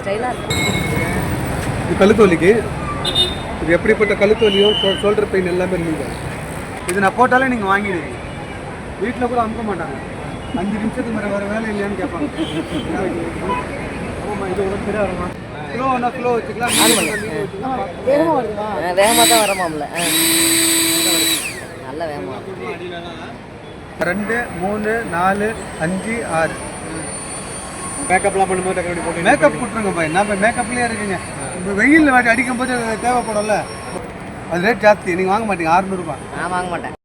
ஸ்டைலாக இருக்கும். இது கழுத்து வலிக்கு இது எப்படிப்பட்ட கழுத்து வலியும் ஷோல்டர் பெயின் எல்லாமே நீங்கள் இது நான் போட்டாலே நீங்கள் வாங்கிடுவீங்க. வீட்டில் கூட அனுப்ப மாட்டாங்க. 5 நிமிஷத்துக்கு மேலே வேறு வேலை இல்லையான்னு கேட்பாங்க. ஆமாம்மா இது உனக்கு சரியாக வருமா? கிலோன்னா கிலோ வச்சுக்கலாம். வேகமாக தான் வரமாம்ல. நல்ல வேகமாக 2 3 4 5 6 மேக்கப்லாம் பண்ணும்போது போட்டு மேக்கப் கொடுத்துருங்க பாய். நான் இப்போ மேக்கப்லேயே இருக்குங்க. இப்போ வெயிலில் வாட்டி அடிக்கும் போது தேவைப்படும்ல, அது ரேட் ஜாஸ்தி. நீங்கள் வாங்க மாட்டீங்க. 600 ரூபாய். நான் வாங்க மாட்டேன்.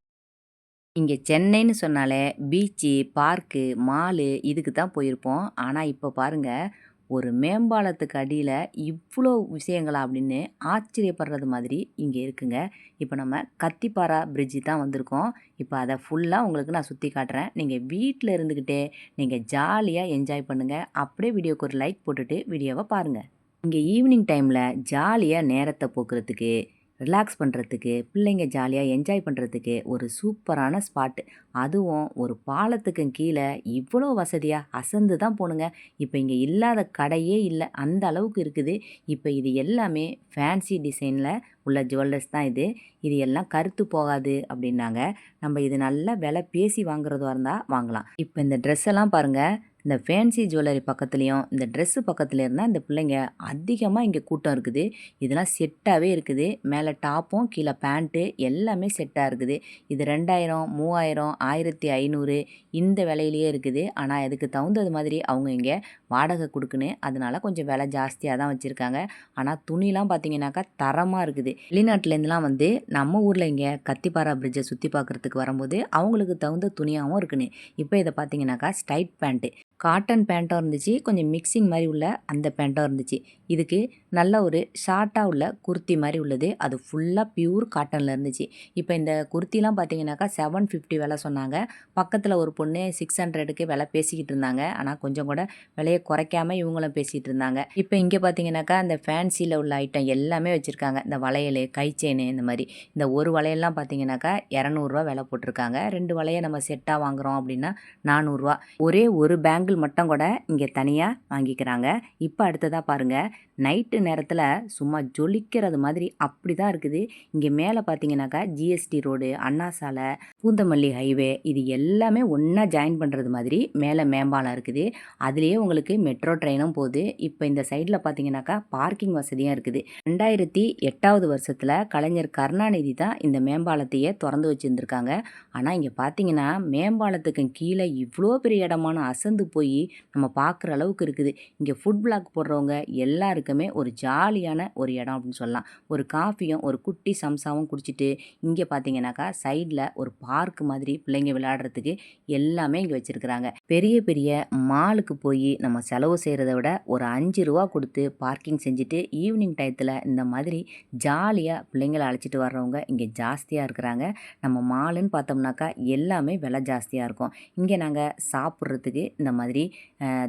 இங்கே சென்னைன்னு சொன்னாலே பீச்சு, பார்க்கு, மாலு இதுக்கு தான் போயிருப்போம். ஆனால் இப்போ பாருங்கள், ஒரு மேம்பாலத்துக்கு அடியில் இவ்வளோ விஷயங்களா அப்படின்னு ஆச்சரியப்படுறது மாதிரி இங்கே இருக்குங்க. இப்போ நம்ம கத்திப்பாரா பிரிட்ஜு தான் வந்திருக்கோம். இப்போ அதை ஃபுல்லாக உங்களுக்கு நான் சுற்றி காட்டுறேன். நீங்கள் வீட்டில் இருந்துக்கிட்டே நீங்கள் ஜாலியாக என்ஜாய் பண்ணுங்கள். அப்படியே வீடியோக்கு ஒரு லைக் போட்டுட்டு வீடியோவை பாருங்கள். இங்கே ஈவினிங் டைமில் ஜாலியாக நேரத்தை போக்குறதுக்கு, ரிலாக்ஸ் பண்ணுறதுக்கு, பிள்ளைங்க ஜாலியாக என்ஜாய் பண்ணுறதுக்கு ஒரு சூப்பரான ஸ்பாட்டு. அதுவும் ஒரு பாலத்துக்கு கீழே இவ்வளோ வசதியாக அசந்து தான் போகணுங்க. இப்போ இங்கே இல்லாத கடையே இல்லை, அந்த அளவுக்கு இருக்குது. இப்போ இது எல்லாமே ஃபேன்சி டிசைனில் உள்ள ஜுவல்லர்ஸ் தான் இது. இது எல்லாம் கருத்து போகாது அப்படின்னாங்க. நம்ம இது நல்லா விலை பேசி வாங்குறதா இருந்தால் வாங்கலாம். இப்போ இந்த ட்ரெஸ் எல்லாம் பாருங்கள். இந்த ஃபேன்சி ஜுவல்லரி பக்கத்துலேயும் இந்த ட்ரெஸ்ஸு பக்கத்தில் இருந்தால் இந்த பிள்ளைங்க அதிகமாக இங்கே கூட்டம் இருக்குது. இதெல்லாம் செட்டாகவே இருக்குது. மேலே டாப்பும் கீழே பேண்ட்டு எல்லாமே செட்டாக இருக்குது. இது 2000 3000 1500 இந்த விலையிலேயே இருக்குது. ஆனால் அதுக்கு தகுந்தது மாதிரி அவங்க இங்கே வாடகை கொடுக்குன்னு, அதனால கொஞ்சம் விலை ஜாஸ்தியாக தான் வச்சுருக்காங்க. ஆனால் துணிலாம் பார்த்தீங்கன்னாக்கா தரமாக இருக்குது. வெளிநாட்டிலேருந்துலாம் வந்து நம்ம ஊரில் இங்கே கத்திப்பாரா பிரிட்ஜை சுற்றி பார்க்குறதுக்கு வரும்போது அவங்களுக்கு தகுந்த துணியாகவும் இருக்குன்னு. இப்போ இதை பார்த்தீங்கன்னாக்கா ஸ்டைட் பேண்ட்டு, காட்டன் பேண்ட்டும் இருந்துச்சு, கொஞ்சம் மிக்சிங் மாதிரி உள்ள அந்த பேண்ட்டும் இருந்துச்சு. இதுக்கு நல்ல ஒரு ஷார்ட்டாக உள்ள குர்த்தி மாதிரி உள்ளது. அது ஃபுல்லாக பியூர் காட்டனில் இருந்துச்சு. இப்போ இந்த குர்த்திலாம் பார்த்தீங்கன்னாக்கா 750 விலை சொன்னாங்க. பக்கத்தில் ஒரு பொண்ணு 600க்கு விலை பேசிக்கிட்டு இருந்தாங்க. ஆனால் கொஞ்சம் கூட விலையை குறைக்காமல் இவங்களும் பேசிகிட்டு இருந்தாங்க. இப்போ இங்கே பார்த்தீங்கன்னாக்கா இந்த ஃபேன்சியில் உள்ள ஐட்டம் எல்லாமே வச்சுருக்காங்க. இந்த வளையல், கை செயின், இந்த மாதிரி. இந்த ஒரு வளையல்லாம் பார்த்தீங்கன்னாக்கா 200 விலை போட்டிருக்காங்க. 2 வளையை நம்ம செட்டாக வாங்குகிறோம் அப்படின்னா 400. ஒரே ஒரு பேங்கிள் மட்டும் கூட இங்கே தனியாக வாங்கிக்கிறாங்க. இப்போ அடுத்ததாக பாருங்கள், நைட்டு நேரத்தில் சும்மா ஜொலிக்கிறது மாதிரி அப்படி தான் இருக்குது. இங்கே மேலே பார்த்தீங்கன்னாக்கா ஜிஎஸ்டி ரோடு, அண்ணா சாலை, பூந்தமல்லி ஹைவே இது எல்லாமே ஒன்றா ஜாயின் பண்ணுறது மாதிரி மேலே மேம்பாலம் இருக்குது. அதுலேயே உங்களுக்கு மெட்ரோ ட்ரெயினும் போகுது. இப்போ இந்த சைடில் பார்த்தீங்கன்னாக்கா பார்க்கிங் வசதியாக இருக்குது. 2008 வருஷத்தில் கலைஞர் கருணாநிதி தான் இந்த மேம்பாலத்தையே திறந்து வச்சுருந்துருக்காங்க. ஆனால் இங்கே பார்த்தீங்கன்னா மேம்பாலத்துக்கு கீழே இவ்வளோ பெரிய இடமான அசந்து போய் நம்ம பார்க்குற அளவுக்கு இருக்குது. இங்கே ஃபுட் பிளாக் போடுறவங்க எல்லாருக்குமே ஒரு ஜாலியான ஒரு இடம் அப்படின்னு சொல்லலாம். ஒரு காஃபியும் ஒரு குட்டி சம்சாவும் குடிச்சிட்டு இங்கே பார்த்தீங்கன்னாக்கா சைடில் ஒரு பார்க் மாதிரி பிள்ளைங்க விளையாடுறதுக்கு எல்லாமே இங்கே வச்சுருக்குறாங்க. பெரிய பெரிய மாலுக்கு போய் நம்ம செலவு செய்கிறத விட ஒரு 5 ரூபா கொடுத்து பார்க்கிங் செஞ்சுட்டு ஈவினிங் டயத்தில் இந்த மாதிரி ஜாலியாக பிள்ளைங்களை அழைச்சிட்டு வர்றவங்க இங்கே ஜாஸ்தியாக இருக்கிறாங்க. நம்ம மாலுன்னு பார்த்தோம்னாக்கா எல்லாமே விலை ஜாஸ்தியாக இருக்கும். இங்கே நாங்கள் சாப்பிட்றதுக்கு இந்த மாதிரி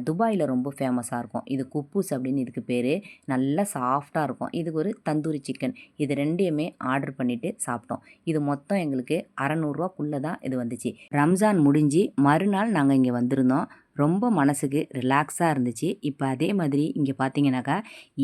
துபாயில் ரொம்ப ஃபேமஸாக இருக்கும். இது குப்பூஸ் அப்படின்னு இதுக்கு பேர். நல்லா சாஃப்டாக இருக்கும். இதுக்கு ஒரு தந்தூரி சிக்கன், இது 2யுமே ஆர்டர் பண்ணிவிட்டு சாப்பிட்டோம். இது மொத்தம் எங்களுக்கு 600 தான் இது வந்துச்சு. ரம்ஜான் முடிஞ்சு மறுநாள் நாங்கள் இங்கே வந்திருந்தோம். ரொம்ப மனசுக்கு ரிலாக்ஸாக இருந்துச்சு. இப்போ அதே மாதிரி இங்கே பார்த்தீங்கன்னாக்கா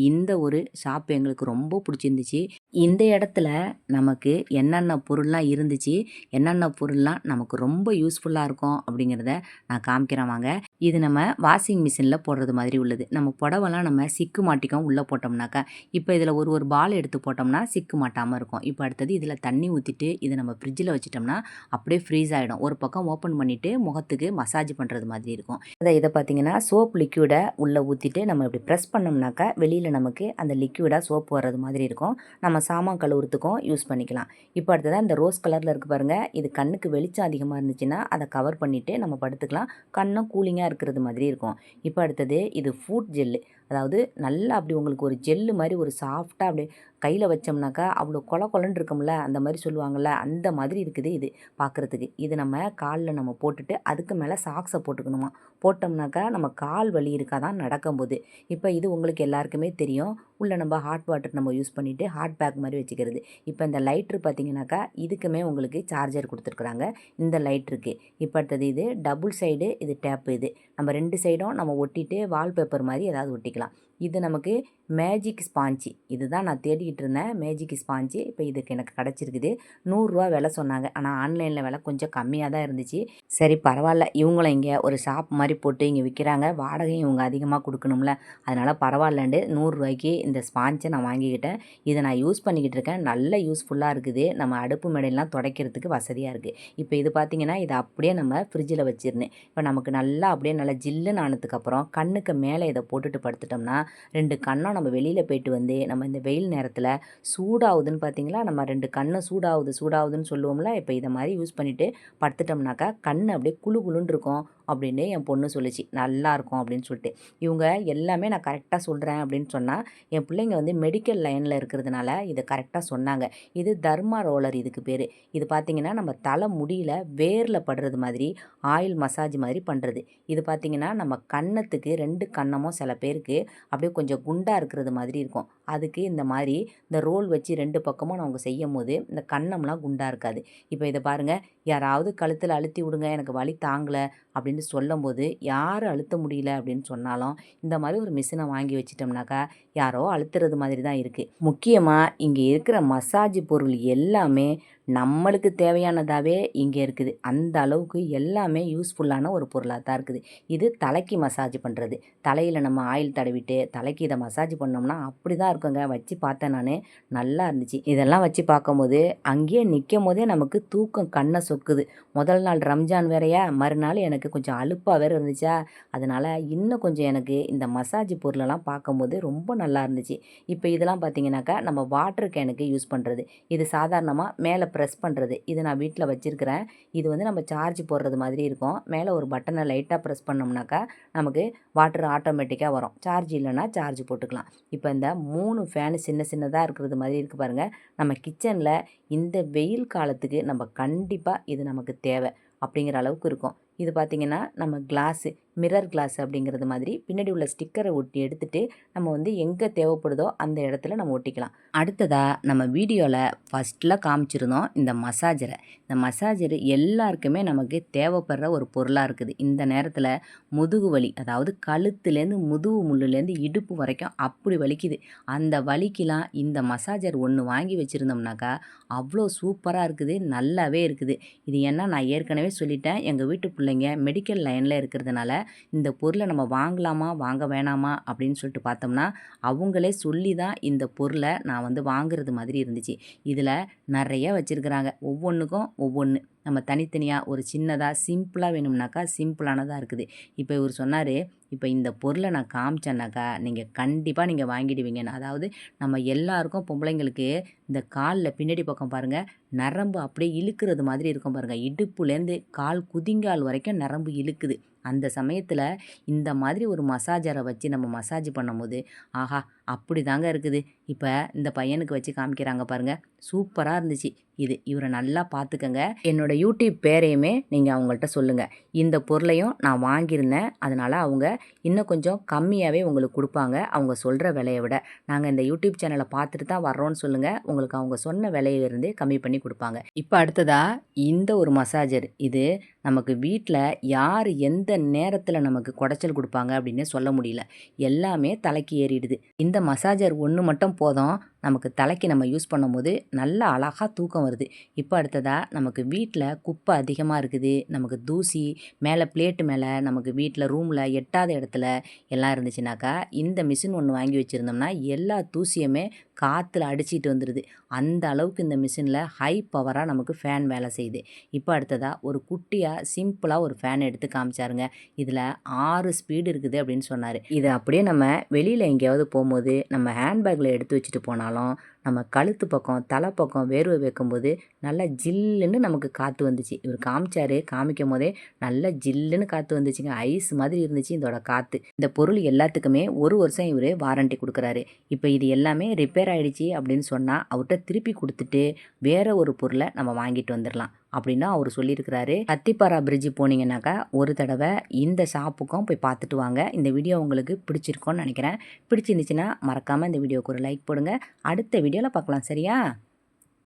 இந்த ஒரு ஷாப் எங்களுக்கு ரொம்ப பிடிச்சிருந்துச்சு. இந்த இடத்துல நமக்கு என்னென்ன பொருள்லாம் இருந்துச்சு, என்னென்ன பொருள்லாம் நமக்கு ரொம்ப யூஸ்ஃபுல்லாக இருக்கும் அப்படிங்கிறத நான் காமிக்கிறேன் வாங்க. இது நம்ம வாஷிங் மிஷினில் போடுறது மாதிரி உள்ளது. நம்ம புடவெல்லாம் நம்ம சிக்கு மாட்டிக்கும் உள்ளே போட்டோம்னாக்கா. இப்போ இதில் ஒரு பால் எடுத்து போட்டோம்னா சிக்கு மாட்டாமல் இருக்கும். இப்போ அடுத்தது இதில் தண்ணி ஊற்றிட்டு இதை நம்ம ஃப்ரிட்ஜில் வச்சிட்டோம்னா அப்படியே ஃப்ரீஸ் ஆகிடும். ஒரு பக்கம் ஓப்பன் பண்ணிவிட்டு முகத்துக்கு மசாஜ் பண்ணுறது மாதிரி இருக்கும். இதை பார்த்தீங்கன்னா சோப் லிக்யூடை உள்ளே ஊற்றிட்டு நம்ம இப்படி ப்ரெஸ் பண்ணோம்னாக்கா வெளியில் நமக்கு அந்த லிக்யூடாக சோப் வர்றது மாதிரி இருக்கும். நம்ம சாமான் கழுவுறதுக்கும் யூஸ் பண்ணிக்கலாம். இப்போ அடுத்ததாக இந்த ரோஸ் கலரில் இருக்குது பாருங்கள். இது கண்ணுக்கு வெளிச்சம் அதிகமாக இருந்துச்சுன்னா அதை கவர் பண்ணிவிட்டு நம்ம படுத்துக்கலாம். கண்ணும் கூலிங்காக இருக்கிறது மாதிரி இருக்கும். இப்போ அடுத்தது இது ஃபுட் ஜெல்லு. அதாவது நல்லா அப்படி உங்களுக்கு ஒரு ஜெல்லு மாதிரி ஒரு சாஃப்டாக அப்படியே கையில் வச்சோம்னாக்கா அவ்வளோ கொல கொலன்னு இருக்கும்ல, அந்த மாதிரி சொல்லுவாங்கள்ல, அந்த மாதிரி இருக்குது இது பார்க்குறதுக்கு. இது நம்ம காலில் நம்ம போட்டுட்டு அதுக்கு மேலே சாக்ஸை போட்டுக்கணுமா. போட்டோம்னாக்கா நம்ம கால் வலி இருக்காதான் நடக்கும்போது. இப்போ இது உங்களுக்கு எல்லாருக்குமே தெரியும். உள்ள நம்ம ஹாட் வாட்டர் நம்ம யூஸ் பண்ணிவிட்டு ஹாட் பேக் மாதிரி வச்சுக்கிறது. இப்போ இந்த லைட்ரு பார்த்தீங்கன்னாக்கா இதுக்குமே உங்களுக்கு சார்ஜர் கொடுத்துருக்குறாங்க. இந்த லைட்ருக்கு இப்போ அடுத்தது இது டபுள் சைடு, இது டேப்பு. இது நம்ம 2 சைடும் நம்ம ஒட்டிட்டு வால்பேப்பர் மாதிரி ஏதாவது ஒட்டிக்கலாம். இது நமக்கு மேஜிக் ஸ்பாஞ்சு. இதுதான் நான் தேடிக்கிட்டு இருந்தேன், மேஜிக் ஸ்பாஞ்சு. இப்போ இதுக்கு எனக்கு கிடச்சிருக்குது. 100 ரூபா விலை சொன்னாங்க. ஆனால் ஆன்லைனில் விலை கொஞ்சம் கம்மியாக தான் இருந்துச்சு. சரி பரவாயில்ல, இவங்களும் இங்கே ஒரு ஷாப் மாதிரி போட்டு இங்கே விற்கிறாங்க, வாடகையும் இவங்க அதிகமாக கொடுக்கணும்ல, அதனால் பரவாயில்லன்ட்டு 100 ரூபாய்க்கு இந்த ஸ்பாஞ்சை நான் வாங்கிக்கிட்டேன். இதை நான் யூஸ் பண்ணிக்கிட்டு இருக்கேன். நல்ல யூஸ்ஃபுல்லாக இருக்குது. நம்ம அடுப்பு மேடையெல்லாம் துடைக்கிறதுக்கு வசதியாக இருக்குது. இப்போ இது பார்த்திங்கன்னா இதை அப்படியே நம்ம ஃப்ரிட்ஜில் வச்சிருந்தேன். இப்போ நமக்கு நல்லா அப்படியே நல்லா ஜில்லுன்னு ஆனதுக்கப்புறம் கண்ணுக்கு மேலே இதை போட்டுட்டு படுத்துட்டோம்னா 2 கண்ணும் நம்ம வெளியில் போயிட்டு வந்து நம்ம இந்த வெயில் நேரத்தில் சூடாகுதுன்னு பார்த்தீங்களா, நம்ம 2 கண்ணும் சூடாகுதுன்னு சொல்லுவோம்ல. இப்போ இதை மாதிரி யூஸ் பண்ணிவிட்டு படுத்துட்டோம்னாக்கா கண் அப்படியே குளு குளுன்னு இருக்கும் அப்படின்னு என் பொண்ணு சொல்லிச்சு. நல்லாயிருக்கும் அப்படின்னு சொல்லிட்டு. இவங்க எல்லாமே நான் கரெக்டாக சொல்கிறேன் அப்படின்னு சொன்னால் என் பிள்ளைங்க வந்து மெடிக்கல் லைனில் இருக்கிறதுனால இதை கரெக்டாக சொன்னாங்க. இது தர்மா ரோலர் இதுக்கு பேர். இது பார்த்திங்கன்னா நம்ம தலை முடியில் வேரில் படுறது மாதிரி ஆயில் மசாஜ் மாதிரி பண்ணுறது. இது பார்த்திங்கன்னா நம்ம கன்னத்துக்கு 2 கன்னமும் சில பேருக்கு அப்படியே கொஞ்சம் குண்டாக இருக்கிறது மாதிரி இருக்கும். அதுக்கு இந்த மாதிரி இந்த ரோல் வச்சு 2 பக்கமும் அவங்க செய்யும் போது இந்த கன்னம்லாம் குண்டாக இருக்காது. இப்போ இதை பாருங்கள், யாராவது கழுத்தில் அழுத்தி விடுங்க எனக்கு வலி தாங்கலை அப்படின்னு சொல்லும்போது யார் அழுத்த முடியல அப்படின்னு சொன்னாலும் இந்த மாதிரி ஒரு மிஷினை வாங்கி வச்சிட்டோம்னாக்கா யாரோ அழுத்துறது மாதிரி தான் இருக்குது. முக்கியமாக இங்கே இருக்கிற மசாஜ் பொருள் எல்லாமே நம்மளுக்கு தேவையானதாகவே இங்கே இருக்குது. அந்த அளவுக்கு எல்லாமே யூஸ்ஃபுல்லான ஒரு பொருளாக தான் இருக்குது. இது தலைக்கு மசாஜ் பண்ணுறது. தலையில் நம்ம ஆயில் தடவிட்டு தலைக்கு இதை மசாஜ் பண்ணோம்னா அப்படி தான் இருக்குங்க. வச்சு பார்த்தேன் நான், நல்லா இருந்துச்சு. இதெல்லாம் வச்சு பார்க்கும்போது அங்கேயே நிற்கும் போதே நமக்கு தூக்கம் கண்ணை சொக்குது. முதல் நாள் ரம்ஜான் வேறையா, மறுநாள் எனக்கு கொஞ்சம் அலுப்பாக வேறு இருந்துச்சா, அதனால் இன்னும் கொஞ்சம் எனக்கு இந்த மசாஜ் பொருளெல்லாம் பார்க்கும்போது ரொம்ப நல்லா இருந்துச்சு. இப்போ இதெல்லாம் பார்த்தீங்கன்னாக்கா நம்ம வாட்டர் கேனுக்கு யூஸ் பண்ணுறது. இது சாதாரணமாக மேலே ப்ரெஸ் பண்ணுறது. இது நான் வீட்டில் வச்சுருக்கிறேன். இது வந்து நம்ம சார்ஜ் போடுறது மாதிரி இருக்கும். மேலே ஒரு பட்டனை லைட்டாக ப்ரெஸ் பண்ணோம்னாக்கா நமக்கு வாட்டர் ஆட்டோமேட்டிக்காக வரும். சார்ஜ் இல்லைன்னா சார்ஜ் போட்டுக்கலாம். இப்போ இந்த 3 ஃபேனு சின்னதாக இருக்கிறது மாதிரி இருக்குது பாருங்கள். நம்ம கிச்சனில் இந்த வெயில் காலத்துக்கு நம்ம கண்டிப்பாக இது நமக்கு தேவை அப்படிங்கிற அளவுக்கு இருக்கும். இது பார்த்திங்கன்னா நம்ம கிளாஸு, மிரர் கிளாஸ் அப்படிங்கிறது மாதிரி பின்னாடி உள்ள ஸ்டிக்கரை ஒட்டி எடுத்துகிட்டு நம்ம வந்து எங்கே தேவைப்படுதோ அந்த இடத்துல நம்ம ஒட்டிக்கலாம். அடுத்ததாக நம்ம வீடியோவில் ஃபஸ்ட்டில் காமிச்சிருந்தோம் இந்த மசாஜரை. இந்த மசாஜர் எல்லாருக்குமே நமக்கு தேவைப்படுற ஒரு பொருளாக இருக்குது. இந்த நேரத்தில் முதுகு வலி, அதாவது கழுத்துலேருந்து முதுகு முள்ளுலேருந்து இடுப்பு வரைக்கும் அப்படி வலிக்குது. அந்த வலிக்கெலாம் இந்த மசாஜர் ஒன்று வாங்கி வச்சுருந்தோம்னாக்கா அவ்வளோ சூப்பராக இருக்குது, நல்லாவே இருக்குது. இது ஏன்னா நான் ஏற்கனவே சொல்லிட்டேன், எங்கள் வீட்டு பிள்ளைங்க மெடிக்கல் லைனில் இருக்கிறதுனால இந்த பொருளை நம்ம வாங்கலாமா வாங்க வேணாமா அப்படின்னு சொல்லிட்டு பார்த்தோம்னா அவங்களே சொல்லி தான் இந்த பொருளை நான் வந்து வாங்குறது மாதிரி இருந்துச்சு. இதில் நிறைய வச்சுருக்குறாங்க, ஒவ்வொன்றுக்கும் ஒவ்வொன்று. நம்ம தனித்தனியாக ஒரு சின்னதாக சிம்பிளாக வேணும்னாக்கா சிம்பிளானதாக இருக்குது. இப்போ இவர் சொன்னார், இப்போ இந்த பொருளை நான் காமிச்சேன்னாக்கா நீங்கள் கண்டிப்பாக வாங்கிடுவீங்கன்னு. அதாவது நம்ம எல்லாருக்கும் பொம்பளைங்களுக்கு இந்த காலில் பின்னாடி பக்கம் பாருங்கள் நரம்பு அப்படியே இழுக்கிறது மாதிரி இருக்கும் பாருங்கள். இடுப்புலேருந்து கால் குதிங்கால் வரைக்கும் நரம்பு இழுக்குது. அந்த சமயத்தில் இந்த மாதிரி ஒரு மசாஜரை வச்சு நம்ம மசாஜ் பண்ணும்போது ஆஹா அப்படி தாங்க இருக்குது. இப்போ இந்த பையனுக்கு வச்சு காமிக்கிறாங்க பாருங்கள், சூப்பராக இருந்துச்சு. இவரை நல்லா பார்த்துக்கங்க. என்னோடய யூடியூப் பேரையுமே நீங்கள் அவங்கள்ட்ட சொல்லுங்கள். இந்த பொருளையும் நான் வாங்கியிருந்தேன், அதனால் அவங்க இன்னும் கொஞ்சம் கம்மியாகவே உங்களுக்கு கொடுப்பாங்க. அவங்க சொல்கிற விலையை விட நாங்கள் இந்த யூடியூப் சேனலை பார்த்துட்டு தான் வர்றோன்னு சொல்லுங்கள், உங்களுக்கு அவங்க சொன்ன விலையிலிருந்து கம்மி பண்ணி கொடுப்பாங்க. இப்போ அடுத்ததாக இந்த ஒரு மசாஜர், இது நமக்கு வீட்டில் யார் எந்த நேரத்தில் நமக்கு குடைச்சல் கொடுப்பாங்க அப்படின்னு சொல்ல முடியல. எல்லாமே தலைக்கு ஏறிடுது. இந்த மசாஜர் ஒன்று மட்டும் போதும், நமக்கு தலைக்கு நம்ம யூஸ் பண்ணும்போது நல்லா அழகாக தூக்கம் வருது. இப்போ அடுத்ததாக நமக்கு வீட்டில் குப்பை அதிகமாக இருக்குது, நமக்கு தூசி மேலே பிளேட்டு மேலே நமக்கு வீட்டில் ரூமில் எட்டாத இடத்துல எல்லாம் இருந்துச்சுனாக்கா இந்த மிஷின் ஒன்று வாங்கி வச்சுருந்தோம்னா எல்லா தூசியுமே காற்றுல அடிச்சிட்டு வந்துடுது. அந்த அளவுக்கு இந்த மிஷினில் ஹை பவராக நமக்கு ஃபேன் வேலை செய்யுது. இப்போ அடுத்ததாக ஒரு குட்டியாக சிம்பிளாக ஒரு ஃபேன் எடுத்து காமிச்சாருங்க. இதில் 6 ஸ்பீடு இருக்குது அப்படின்னு சொன்னார். இதை அப்படியே நம்ம வெளியில் எங்கேயாவது போகும்போது நம்ம ஹேண்ட்பேக்கில் எடுத்து வச்சுட்டு போனாலும் நம்ம கழுத்து பக்கம் தலை பக்கம் வேர்வை வைக்கும்போது நல்லா ஜில்லுன்னு நமக்கு காற்று வந்துச்சு. இவர் காமிச்சாரு, காமிக்கும் போதே நல்லா ஜில்லுன்னு காற்று வந்துச்சுங்க. ஐஸ் மாதிரி இருந்துச்சு இதோட காற்று. இந்த பொருள் எல்லாத்துக்குமே 1 வருஷம் இவர் வாரண்டி கொடுக்குறாரு. இப்போ இது எல்லாமே ரிப்பேர் ஆகிடுச்சி அப்படின்னு சொன்னால் அவர்கிட்ட திருப்பி கொடுத்துட்டு வேறு ஒரு பொருளை நம்ம வாங்கிட்டு வந்துடலாம் அப்படின்னு அவர் சொல்லியிருக்கிறாரு. அத்திப்பாரா பிரிட்ஜு போனீங்கன்னாக்கா ஒரு தடவை இந்த ஷாப்புக்கும் போய் பார்த்துட்டு வாங்க. இந்த வீடியோ உங்களுக்கு பிடிச்சிருக்கோன்னு நினைக்கிறேன். பிடிச்சிருந்துச்சுன்னா மறக்காமல் இந்த வீடியோவுக்கு ஒரு லைக் போடுங்க. அடுத்த வீடியோவில் பார்க்கலாம், சரியா?